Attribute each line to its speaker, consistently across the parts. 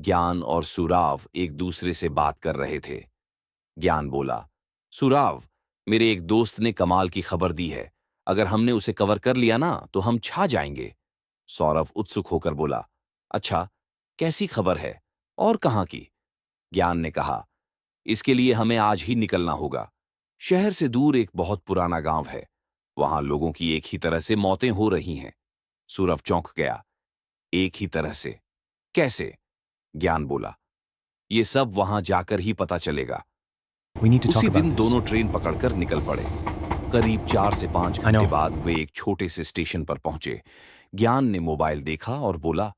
Speaker 1: ज्ञान और सुराव एक दूसरे से बात कर रहे थे। ज्ञान बोला, सुराव, मेरे एक दोस्त ने कमाल की खबर दी है। अगर हमने उसे कवर कर लिया ना तो हम छा जाएंगे। सौरभ उत्सुक होकर बोला, अच्छा, कैसी खबर है और कहाँ की? ज्ञान ने कहा, इसके लिए हमें आज ही निकलना होगा। शहर से दूर एक बहुत पुराना गांव है। वहां लोगों की एक ही तरह से मौतें हो रही हैं। सूरव चौंक गया। एक ही तरह से? कैसे? ज्ञान बोला, ये सब वहां जाकर ही पता चलेगा।
Speaker 2: We need to talk
Speaker 1: उसी
Speaker 2: about
Speaker 1: दिन
Speaker 2: this.
Speaker 1: दोनों ट्रेन पकड़कर निकल पड़े। करीब 4 से 5
Speaker 2: I
Speaker 1: घंटे
Speaker 2: know.
Speaker 1: बाद वे एक छोटे से स्टेशन पर पहुंचे। ज्ञान ने मोबाइल देखा और बोला,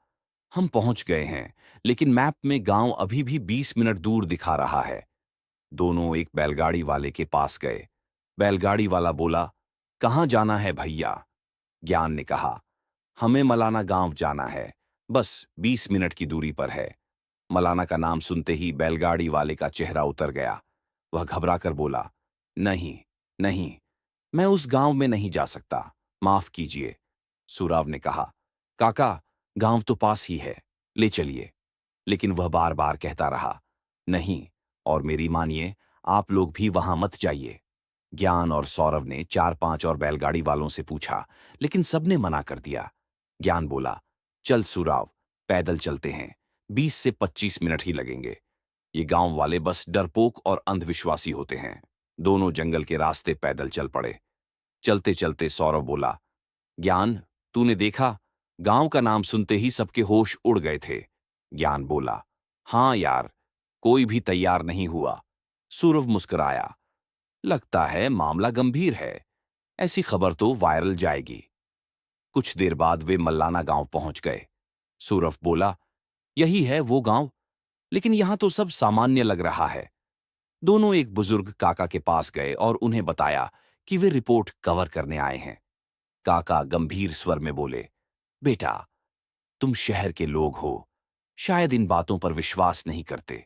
Speaker 1: हम पहुंच गए हैं, लेकिन मैप में गांव अभी भी 20 मिनट दूर दिखा रहा है। दोनों एक बैलगाड़ी वाले के पास गए। बैलगाड़ी वाला बोला, कहाँ जाना है भैया? ज्ञान ने कहा, हमें मलाना गांव जाना है, बस 20 मिनट की दूरी पर है। मलाना का नाम सुनते ही बैलगाड़ी वाले का चेहरा उतर गया। वह घबराकर बोला, नहीं, नहीं, मैं उस गांव में नहीं जा सकता, माफ कीजिए। सुराव ने कहा, काका, गांव तो पास ही है, ले चलिए। लेकिन वह बार बार कहता रहा, नहीं, और मेरी मानिए, आप लोग भी वहां मत जाइए। ज्ञान और सौरभ ने 4-5 और बैलगाड़ी वालों से पूछा, लेकिन सबने मना कर दिया। ज्ञान बोला, चल सुराव, पैदल चलते हैं, 20 से 25 मिनट ही लगेंगे। ये गांव वाले बस डरपोक और अंधविश्वासी होते हैं। दोनों जंगल के रास्ते पैदल चल पड़े। चलते चलते सौरभ बोला, ज्ञान, तूने देखा, गांव का नाम सुनते ही सबके होश उड़ गए थे। ज्ञान बोला, हां यार, कोई भी तैयार नहीं हुआ। सूरव मुस्कुराया, लगता है मामला गंभीर है, ऐसी खबर तो वायरल जाएगी। कुछ देर बाद वे मल्लाना गांव पहुंच गए। सूरव बोला, यही है वो गांव, लेकिन यहां तो सब सामान्य लग रहा है। दोनों एक बुजुर्ग काका के पास गए और उन्हें बताया कि वे रिपोर्ट कवर करने आए हैं। काका गंभीर स्वर में बोले, बेटा, तुम शहर के लोग हो, शायद इन बातों पर विश्वास नहीं करते,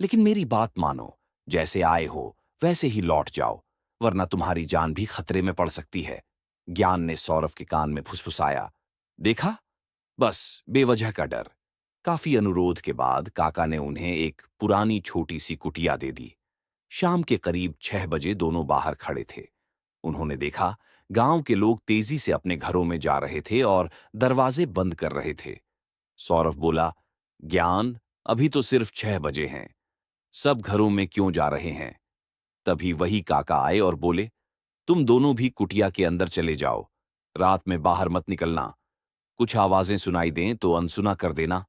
Speaker 1: लेकिन मेरी बात मानो, जैसे आए हो वैसे ही लौट जाओ, वरना तुम्हारी जान भी खतरे में पड़ सकती है। ज्ञान ने सौरभ के कान में फुसफुसाया, देखा, बस बेवजह का डर। काफी अनुरोध के बाद काका ने उन्हें एक पुरानी छोटी सी कुटिया दे दी। शाम के करीब 6 बजे दोनों बाहर खड़े थे। उन्होंने देखा, गांव के लोग तेजी से अपने घरों में जा रहे थे और दरवाजे बंद कर रहे थे। सौरभ बोला, ज्ञान, अभी तो सिर्फ 6 बजे हैं, सब घरों में क्यों जा रहे हैं? तभी वही काका आए और बोले, तुम दोनों भी कुटिया के अंदर चले जाओ, रात में बाहर मत निकलना। कुछ आवाजें सुनाई दें तो अनसुना कर देना।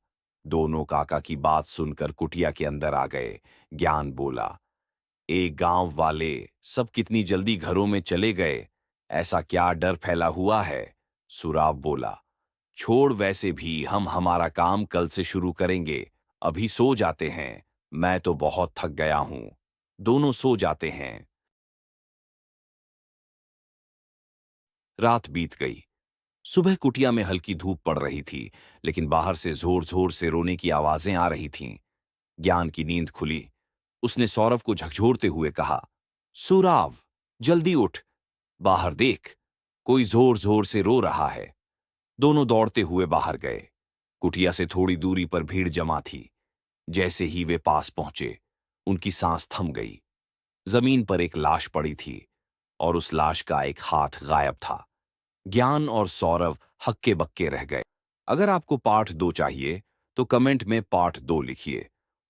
Speaker 1: दोनों काका की बात सुनकर कुटिया के अंदर आ गए। ज्ञान बोला, एक गांव वाले सब कितनी जल्दी घरों में चले गए, ऐसा क्या डर फैला हुआ है? सुराव बोला, छोड़, वैसे भी हम हमारा काम कल से शुरू करेंगे, अभी सो जाते हैं, मैं तो बहुत थक गया हूं। दोनों सो जाते हैं। रात बीत गई। सुबह कुटिया में हल्की धूप पड़ रही थी, लेकिन बाहर से जोर जोर से रोने की आवाजें आ रही थीं। ज्ञान की नींद खुली। उसने सौरभ को झकझोरते हुए कहा, सुराव, जल्दी उठ, बाहर देख, कोई जोर जोर से रो रहा है। दोनों दौड़ते हुए बाहर गए। कुटिया से थोड़ी दूरी पर भीड़ जमा थी। जैसे ही वे पास पहुंचे, उनकी सांस थम गई। जमीन पर एक लाश पड़ी थी और उस लाश का एक हाथ गायब था। ज्ञान और सौरभ हक्के बक्के रह गए। अगर आपको पार्ट 2 चाहिए तो कमेंट में पार्ट 2 लिखिए,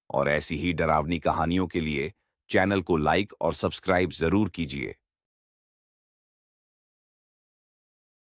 Speaker 1: और ऐसी ही डरावनी कहानियों के लिए चैनल को लाइक और सब्सक्राइब जरूर कीजिए।